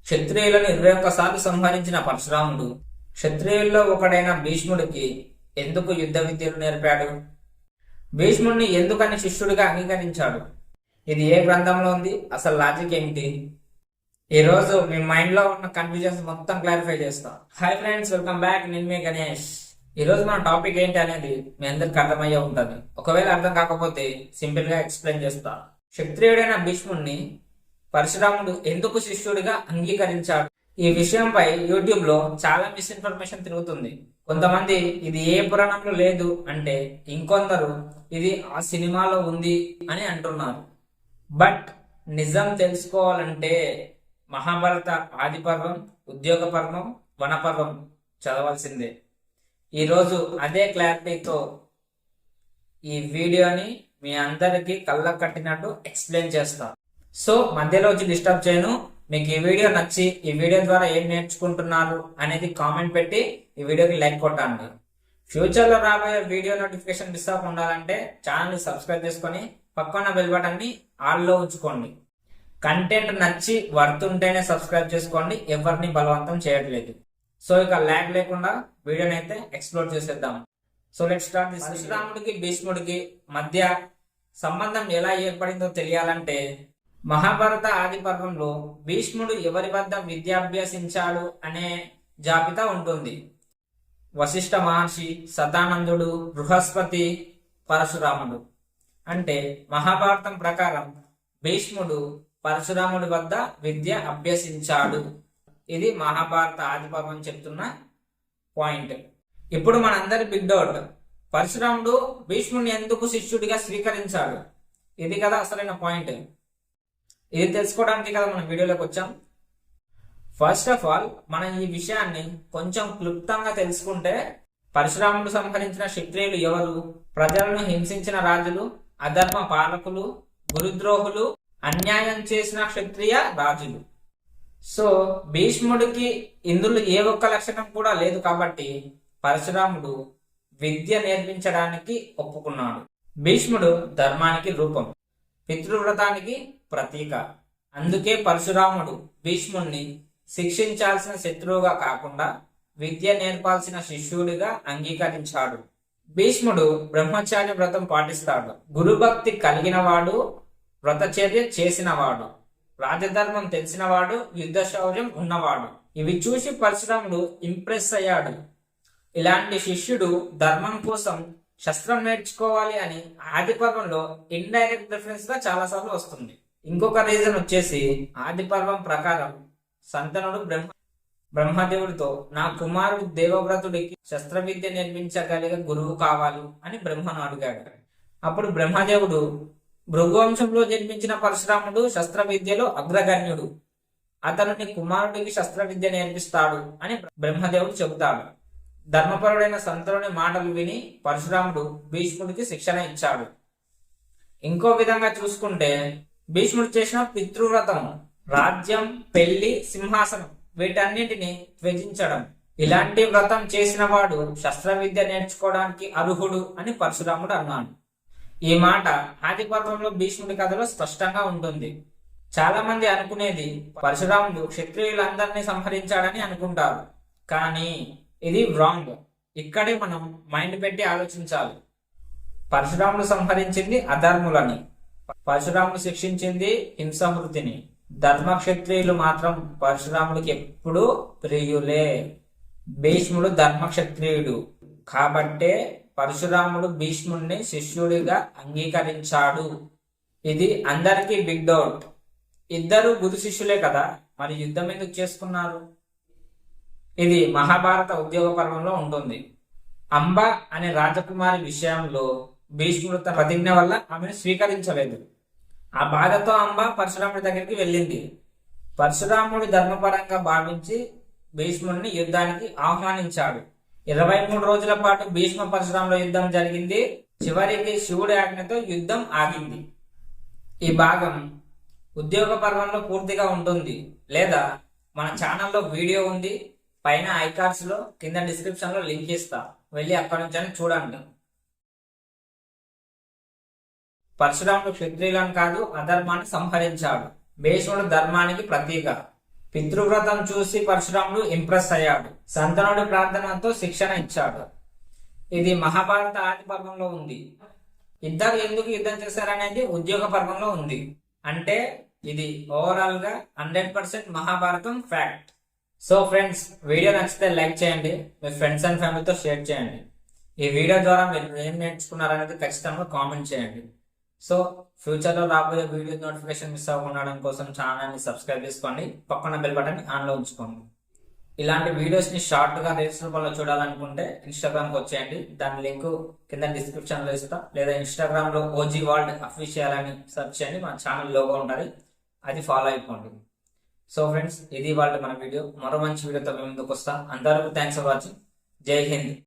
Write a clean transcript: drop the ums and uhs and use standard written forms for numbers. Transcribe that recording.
క్షత్రియులను 21 సార్లు సంహరించిన పరశురాముడు క్షత్రియుల్లో ఒకడైన భీష్ముడికి ఎందుకు యుద్ధ విద్యలు నేర్పాడు? భీష్ముడిని ఎందుకని శిష్యుడిగా అంగీకరించాడు? ఇది ఏ గ్రంథంలో ఉంది? అసలు లాజిక్ ఏమిటి? ఈరోజు మీ మైండ్ లో ఉన్న కన్ఫ్యూజన్స్ మొత్తం క్లారిఫై చేస్తా. Hi friends, welcome back. నేను మీ గణేష్. ఈరోజు మన టాపిక్ ఏంటి అనేది మీ అందరికి అర్థమయ్యే ఉంటుంది. ఒకవేళ అర్థం కాకపోతే సింపుల్ గా ఎక్స్ప్లెయిన్ చేస్తా. క్షత్రియుడైన భీష్ముడిని పరశురాముడు ఎందుకు శిష్యుడిగా అంగీకరించాడు? ఈ విషయంపై యూట్యూబ్ లో చాలా మిస్ఇన్ఫర్మేషన్ తిరుగుతుంది. కొంతమంది ఇది ఏ పురాణంలో లేదు అంటే, ఇంకొందరు ఇది ఆ సినిమాలో ఉంది అని అంటున్నారు. బట్ నిజం తెలుసుకోవాలంటే మహాభారత ఆది పర్వం, ఉద్యోగ పర్వం, వన పర్వం చదవాల్సిందే. ఈరోజు అదే క్లారిటీతో ఈ వీడియోని మీ అందరికీ కళ్ళ కట్టినట్టు ఎక్స్ప్లెయిన్ చేస్తా. సో మధ్యలో వచ్చి డిస్టర్బ్ చేయను. మీకు ఈ వీడియో నచ్చి ఈ వీడియో ద్వారా ఏం నేర్చుకుంటున్నారు అనేది కామెంట్ పెట్టి ఈ వీడియోకి లైక్ కొట్టండి. ఫ్యూచర్ లో రాబోయే వీడియో నోటిఫికేషన్ మిస్ అవ్వకుండా ఉండాలంటే ఛానల్ ని సబ్స్క్రైబ్ చేసుకొని పక్కన బెల్ బటన్ ని ఆల్ లో ఉంచుకోండి. కంటెంట్ నచ్చి వర్తుంటేనే సబ్స్క్రైబ్ చేసుకోండి, ఎవరిని బలవంతం చేయట్లేదు. సో ఇక ల్యాగ్ లేకుండా వీడియోని అయితే ఎక్స్ప్లోర్ చేసేద్దాం. So let's start this. పరశురాముడికి భీష్ముడికి మధ్య సంబంధం ఎలా ఏర్పడిందో తెలియాలంటే మహాభారత ఆది పర్వంలో భీష్ముడు ఎవరి వద్ద విద్యాభ్యసించాడు అనే జాబితా ఉంటుంది. వశిష్ఠ మహర్షి, సదానందుడు, బృహస్పతి, పరశురాముడు. అంటే మహాభారతం ప్రకారం భీష్ముడు పరశురాముడి వద్ద విద్య అభ్యసించాడు. ఇది మహాభారత ఆది పర్వం చెప్తున్న పాయింట్. ఇప్పుడు మనందరి బిగ్ డౌట్, పరశురాముడు భీష్ముడిని ఎందుకు శిష్యుడిగా స్వీకరించాడు? ఇది కదా అసలైన పాయింట్. ఇది తెలుసుకోవడానికి కదా మనం వీడియోలోకి వచ్చాం. ఫస్ట్ ఆఫ్ ఆల్ మనం ఈ విషయాన్ని కొంచెం క్లుప్తంగా తెలుసుకుంటే, పరశురాముడు సంహరించిన క్షత్రియులు ఎవరు? ప్రజలను హింసించిన రాజులు, అధర్మ పాలకులు, గురుద్రోహులు, అన్యాయం చేసిన క్షత్రియ రాజులు. సో భీష్ముడికి ఇందులో ఏ ఒక్క లక్షణం కూడా లేదు కాబట్టి పరశురాముడు విద్య నేర్పించడానికి ఒప్పుకున్నాడు. భీష్ముడు ధర్మానికి రూపం, పితృవ్రతానికి ప్రతీక. అందుకే పరశురాముడు భీష్ముడిని శిక్షించాల్సిన శత్రువుగా కాకుండా విద్య నేర్పాల్సిన శిష్యుడిగా అంగీకరించాడు. భీష్ముడు బ్రహ్మచార్య వ్రతం పాటిస్తాడు. గురుభక్తి కలిగినవాడు, వ్రతచర్య చేసినవాడు, రాజధర్మం తెలిసినవాడు, యుద్ధ శౌర్యం ఉన్నవాడు. ఇవి చూసి పరశురాముడు ఇంప్రెస్ అయ్యాడు. ఇలాంటి శిష్యుడు ధర్మం కోసం శస్త్రం నేర్చుకోవాలి అని ఆది పర్వంలో ఇండైరెక్ట్ రిఫరెన్స్ గా చాలా సార్లు వస్తుంది. ఇంకొక రీజన్ వచ్చేసి ఆది పర్వం ప్రకారం సంతనుడు బ్రహ్మదేవుడితో, నా కుమారుడు దేవవ్రతుడికి శస్త్ర విద్య నేర్పించగలిగే గురువు కావాలి అని బ్రహ్మను అడిగాడు. అప్పుడు బ్రహ్మదేవుడు, భృగువంశంలో జన్మించిన పరశురాముడు శస్త్ర విద్యలో అగ్రగణ్యుడు, అతను నీ కుమారుడికి శస్త్ర విద్య నేర్పిస్తాడు అని బ్రహ్మదేవుడు చెబుతాడు. ధర్మపరుడైన సంతనుని మాటలు విని పరశురాముడు భీష్ముడికి శిక్షణ ఇచ్చాడు. ఇంకో విధంగా చూసుకుంటే భీష్ముడు చేసిన పితృవ్రతం, రాజ్యం, పెళ్లి, సింహాసనం వీటన్నిటిని త్యజించడం, ఇలాంటి వ్రతం చేసిన వాడు శస్త్ర విద్య నేర్చుకోవడానికి అర్హుడు అని పరశురాముడు అన్నాడు. ఈ మాట ఆది పర్వంలో భీష్ముడి కథలో స్పష్టంగా ఉంటుంది. చాలా మంది అనుకునేది పరశురాముడు క్షత్రియులందరినీ సంహరించాడని అనుకుంటారు, కానీ ఇది రాంగ్. ఇక్కడే మనం మైండ్ పెట్టి ఆలోచించాలి. పరశురాముడు సంహరించింది అధర్ములని, పరశురాముడు శిక్షించింది హింసమృతిని. ధర్మ క్షత్రియులు మాత్రం పరశురాముడికి ఎప్పుడూ ప్రియులే. భీష్ముడు ధర్మ క్షత్రియుడు కాబట్టే పరశురాముడు భీష్ముడిని శిష్యుడిగా అంగీకరించాడు. ఇది అందరికీ బిగ్ డౌట్. ఇద్దరు గురు శిష్యులే కదా, మరి యుద్ధం ఎందుకు చేసుకున్నారు? ఇది మహాభారత ఉద్యోగ పర్వంలో ఉంటుంది. అంబ అనే రాజకుమారి విషయంలో భీష్ముడు తన ప్రతిజ్ఞ వల్ల ఆమెను స్వీకరించలేదు. ఆ బాధతో అంబ పరశురాముడి దగ్గరికి వెళ్ళింది. పరశురాముడి ధర్మపరంగా భావించి భీష్ముడిని యుద్ధానికి ఆహ్వానించాడు. 23 రోజుల పాటు భీష్మ పరశురాముల యుద్ధం జరిగింది. చివరికి శివుడి ఆజ్ఞతో యుద్ధం ఆగింది. ఈ భాగం ఉద్యోగ పర్వంలో పూర్తిగా ఉంటుంది, లేదా మన ఛానల్లో వీడియో ఉంది. పైన ఐకార్డ్స్ లో, కింద డిస్క్రిప్షన్ లో లింక్ ఇస్తా, వెళ్ళి అక్కడి నుంచి చూడండి. పరశురాముడు క్షత్రియులను కాదు, అధర్మాన్ని సంహరించాడు. భీష్ముడు ధర్మానికి ప్రతీక. పితృవ్రతం చూసి పరశురాముడు ఇంప్రెస్ అయ్యాడు. శంతనుడి ప్రార్థనతో శిక్షణ ఇచ్చాడు. ఇది మహాభారత ఆది పర్వంలో ఉంది. ఇద్దరు ఎందుకు యుద్ధం చేశారనేది ఉద్యోగ పర్వంలో ఉంది. అంటే ఇది ఓవరాల్ గా 100% Mahabharatam fact. So friends, video నచ్చితే లైక్ చేయండి, మీ ఫ్రెండ్స్ అండ్ ఫ్యామిలీతో షేర్ చేయండి. ఈ వీడియో ద్వారా మీరు ఏం నేర్చుకున్నారనేది ఖచ్చితంగా కామెంట్ చేయండి. సో ఫ్యూచర్ లో రాబోయే వీడియో నోటిఫికేషన్ మిస్ అవ్వకుండా కోసం ఛానల్ ని సబ్స్క్రైబ్ చేసుకోండి, పక్కన బెల్ బటన్ ఆన్ లో ఉంచుకోండి. ఇలాంటి వీడియోస్ ని షార్ట్ గా రీల్స్ రూపంలో చూడాలనుకుంటే ఇన్స్టాగ్రామ్ కి వచ్చేయండి. దాని లింక్ కింద డిస్క్రిప్షన్ లో ఇస్తా, లేదా ఇన్స్టాగ్రామ్ లో ఓజీ వరల్డ్ అఫీషియల్ అని సెర్చ్ చేయండి, మన ఛానల్ లోగో ఉంటుంది, అది ఫాలో అయిపోండి. సో ఫ్రెండ్స్, ఇది వాళ్ళ మన వీడియో. మరో మంచి వీడియోతో మేము ముందుకు వస్తాం. అందరికీ థ్యాంక్స్ ఫర్ వాచింగ్. జై హింద్.